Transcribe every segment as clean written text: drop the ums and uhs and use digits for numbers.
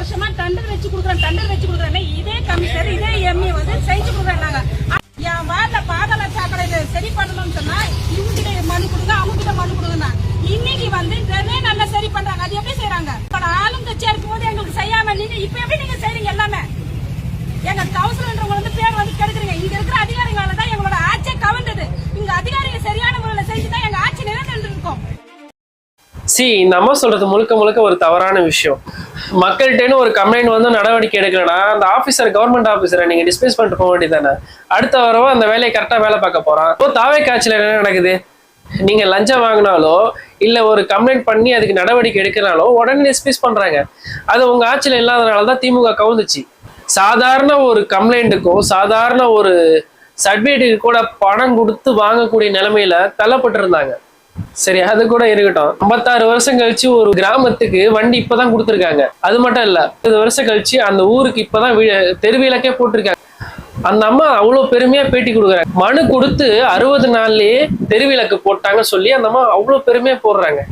வருஷமா டண்டர் வச்சு கொடுக்குறேன் இதே கமிஷனர் இதே எம்ஏ வந்து செஞ்சு கொடுக்குறாங்க. என் வார்டுல பாதாள சாக்கடை சரி பண்ணணும்னு சொன்னா இவங்கிட்ட மனு கொடுங்க அவங்க கிட்ட மனு கொடுங்க. இன்னைக்கு வந்து நல்லா சரி பண்றாங்க. அது எப்படி செய்யறாங்க? ஆளுங்கட்சியா இருக்கும்போது எங்களுக்கு செய்யாம நீங்க இப்ப எப்படி நீங்க செய்றீங்க? எல்லாமே எங்க கவுன்சிலர்ன்றவங்க வந்து பேர் வந்து கெடுக்குறீங்க. இங்க இருக்கிற அதிகாரிகளாலதான் எங்களோட ஆட்சியை கவர்ந்தது. இங்க அதிகாரிகள் சரியான முறையில செஞ்சுதான் எங்க ஆட்சி நிலைநின்று இருக்கும். இந்த அம்மா சொல்றது முழுக்க முழுக்க ஒரு தவறான விஷயம். மக்கள்கிட்ட ஒரு கம்ப்ளைண்ட் வந்து நடவடிக்கை எடுக்கலன்னா அந்த ஆபீசர் கவர்மெண்ட் ஆபீசரை நீங்க டிஸ்மிஸ் பண்ணிட்டு போக வேண்டியதானே. அடுத்த வாரம் அந்த வேலையை கரெக்டா வேலை பார்க்க போறான். தாவே காட்சியில என்ன நடக்குது? நீங்க லஞ்சம் வாங்கினாலோ இல்ல ஒரு கம்ப்ளைண்ட் பண்ணி அதுக்கு நடவடிக்கை எடுக்கிறாலோ உடனே டிஸ்மிஸ் பண்றாங்க. அது உங்க ஆட்சியில இல்லாதனாலதான் திமுக கவுந்துச்சு. சாதாரண ஒரு கம்ப்ளைண்ட்டுக்கும் சாதாரண ஒரு சர்டிபிகேட்டுக்கு கூட பணம் கொடுத்து வாங்கக்கூடிய நிலைமையில தள்ளப்பட்டு இருந்தாங்க. சரி, அது கூட இருக்கட்டும். 56 வருஷம் கழிச்சு ஒரு கிராமத்துக்கு வண்டி இப்பதான் கொடுத்துருக்காங்க. அது மட்டும் இல்ல 20 வருஷம் கழிச்சு அந்த ஊருக்கு இப்பதான் தெருவிலக்கே போட்டிருக்காங்க. அந்த அம்மா அவ்வளவு பெருமையா பேட்டி கொடுக்குறாங்க. மனு கொடுத்து 60 நாள்லயே தெருவிலக்கு போட்டாங்க சொல்லி அந்த அம்மா அவ்வளவு பெருமையா போடுறாங்க.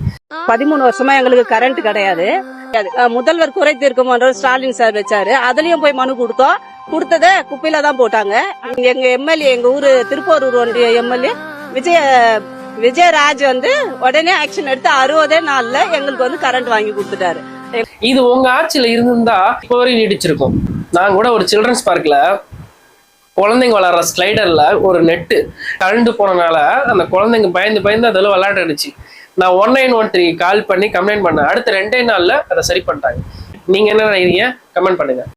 13 வருஷமா எங்களுக்கு கரண்ட் கிடையாது. முதல்வர் குறை தீர்க்கும் மன்றம் ஸ்டாலின் சார் வச்சாரு. அதுலயும் போய் மனு கொடுத்தோம். கொடுத்தத குப்பையில தான் போட்டாங்க. எங்க எம்எல்ஏ, எங்க ஊரு திருப்போரூர் ஒன்றிய எம்எல்ஏ விஜயராஜ் வந்து உடனே ஆக்ஷன் எடுத்து 60 நாள்ல எங்களுக்கு வந்து கரண்ட் வாங்கி கொடுத்துட்டாரு. இது உங்க ஆட்சியில இருந்திருந்தா இப்போ வரையும் நீடிச்சிருக்கும். நான் கூட ஒரு சில்ட்ரன்ஸ் பார்க்ல குழந்தைங்க விளையாடுற ஸ்லைடர்ல ஒரு நெட்டு கழண்டு போனனால அந்த குழந்தைங்க பயந்து அதில் விளையாடுச்சு. நான் 1913 கால் பண்ணி கம்ப்ளைண்ட் பண்ணேன். அடுத்த 2 நாள்ல அதை சரி பண்ணிட்டாங்க. நீங்க என்ன நினைக்கிறீங்க? கமெண்ட் பண்ணுங்க.